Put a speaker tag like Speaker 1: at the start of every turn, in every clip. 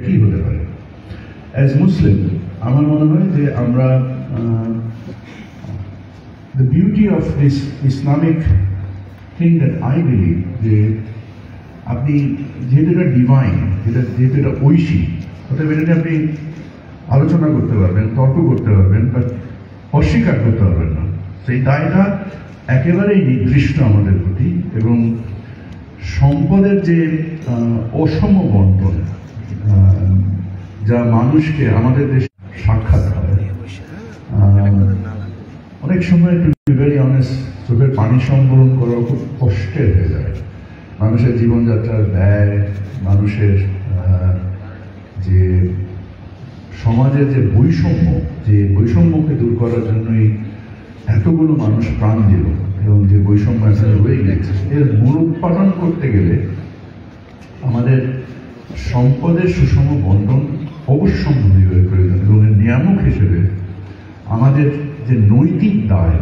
Speaker 1: কি হতে পারে অ্যাজ মুসলিম আমার মনে হয় যে আমরা the beauty of this Islamic thing that I believe যে আপনি যেহেতু এটা ডিভাইন, যেহেতু এটা ঐশী, অর্থাৎ এটা আপনি আলোচনা করতে পারবেন, তর্ক করতে পারবেন, বাট অস্বীকার করতে পারবেন না। সেই দায়টা একেবারেই নির্দিষ্ট আমাদের প্রতি, এবং সম্পদের যে অসম বন্টন যা মানুষকে আমাদের দেশে সাক্ষাৎ হয়, অনেক সময় টু বি ভেরি অনেস্ট চোখের পানি সম্বরণ করা খুব কষ্টের হয়ে যায়। মানুষের জীবনযাত্রার ব্যয়, মানুষের যে সমাজের যে বৈষম্যকে দূর করার জন্যই এতগুলো মানুষ প্রাণ দিল, এবং যে বৈষম্য আসলে রয়ে গেছে, এর মূলোৎপাটন করতে গেলে আমাদের সম্পদের সুষম বন্টন অবশ্যম্ভাবী প্রয়োজন, এবং এর নিয়ামক হিসেবে আমাদের যে নৈতিক দায়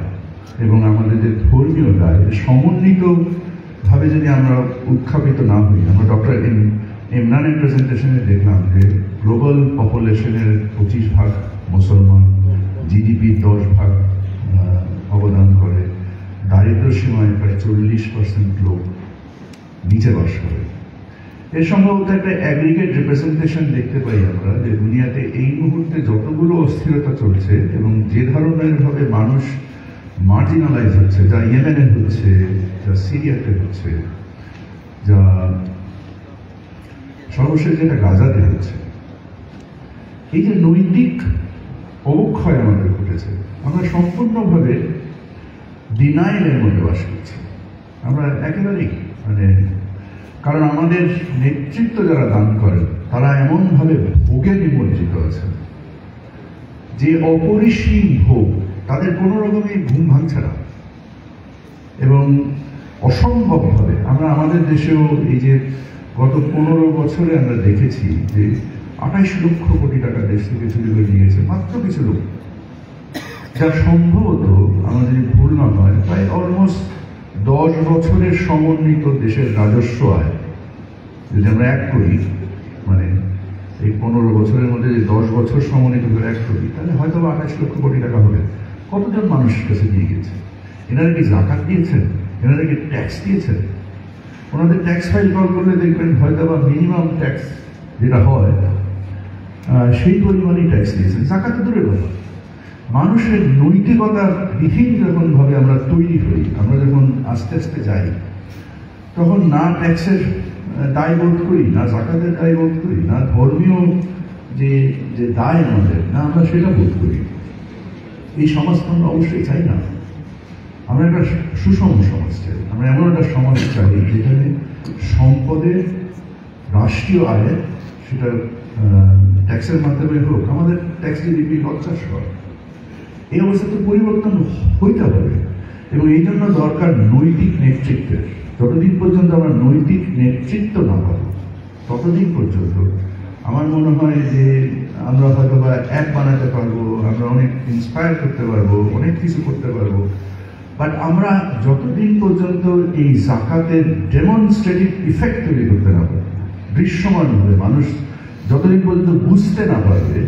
Speaker 1: এবং আমাদের যে ধর্মীয় দায় সমন্বিতভাবে যদি আমরা উত্থাপিত না হই। আমরা ডক্টর ইমরানের প্রেজেন্টেশনে দেখলাম যে গ্লোবাল পপুলেশনের 25% মুসলমান, জিডিপির 10% অবদান করে, দারিদ্র সীমায় প্রায় 40% লোক নিচে বাস করে। এর সম্ভবত একটা অ্যাগ্রিগেট রিপ্রেজেন্টেশন দেখতে পাই আমরা যে দুনিয়াতে এই মুহূর্তে যতগুলো অস্থিরতা চলছে এবং যে ধরনের ভাবে মানুষ মার্জিনালাইজ হচ্ছে, যা ইয়েমেনে হচ্ছে, যা সিরিয়াতে হচ্ছে, যা সর্বশেষ যেটা গাজাতে হচ্ছে, এই যে নৈতিক অবক্ষয় আমাদের ঘটেছে, আমরা সম্পূর্ণভাবে ডিনাইলের মধ্যে বাস করছি। আমরা একেবারেই কারণ আমাদের নেতৃত্ব যারা দান করেন তারা এমনভাবে ভোগে নিমজ্জিত আছেন যে অপরিসীম ভোগ তাদের কোনো রকমই ঘুম ভাঙছে না, এবং অসম্ভবভাবে আমরা আমাদের দেশেও এই যে গত 15 বছরে আমরা দেখেছি যে 28 লক্ষ কোটি টাকা দেশ থেকে চুরি করে নিয়ে গেছে মাত্র কিছু লোক, যা সম্ভবত আমার যদি ভুল না হয় প্রায় অলমোস্ট 10 বছরের সমন্বিত দেশের রাজস্ব আয় যদি আমরা এক করি, এই 15 বছরের মধ্যে 10 বছর সমন্বিত করে এক করি, তাহলে হয়তো 28 লক্ষ কোটি টাকা হবে। কতজন মানুষের কাছে দিয়ে গেছে? এনারা কি জাকাত দিয়েছেন? এনারা কি ট্যাক্স দিয়েছেন? ওনাদের ট্যাক্স ফাইল কল করলে দেখবেন হয়তো বা মিনিমাম ট্যাক্স যেটা হয় সেই পরিমাণেই ট্যাক্স দিয়েছেন। জাকাত দূরের কথা, মানুষের নৈতিকতা বিহীন যখন ভাবে আমরা তৈরি হই, আমরা যখন আস্তে আস্তে যাই, তখন না ট্যাক্সের দায় বোধ করি, না জাকাতের দায় বোধ করি, না ধর্মীয় যে দায় আমাদের, না আমরা সেটা বোধ করি। এই সমাজ আমরা অবশ্যই চাই না। আমরা একটা সুষম সমাজ চাই। আমরা এমন একটা সমাজ চাই যেখানে সম্পদের রাষ্ট্রীয় আয়, সেটা ট্যাক্সের মাধ্যমে হোক, আমাদের ট্যাক্স জিডিপি 50%। এই অবস্থা তো পরিবর্তন হইতে হবে, এবং এই জন্য দরকার নৈতিক নেতৃত্বের। যতদিন পর্যন্ত আমরা নৈতিক নেতৃত্ব না পাবো, ততদিন পর্যন্ত আমার মনে হয় যে আমরা হয়তো বা এক বানাতে পারবো, আমরা অনেক ইন্সপায়ার করতে পারবো, অনেক কিছু করতে পারবো, বাট আমরা যতদিন পর্যন্ত এই জাকাতের ডেমনস্ট্রেটিভ ইফেক্ট তৈরি করতে না পারবো, দৃশ্যমান হবে, মানুষ যতদিন পর্যন্ত বুঝতে না পারবে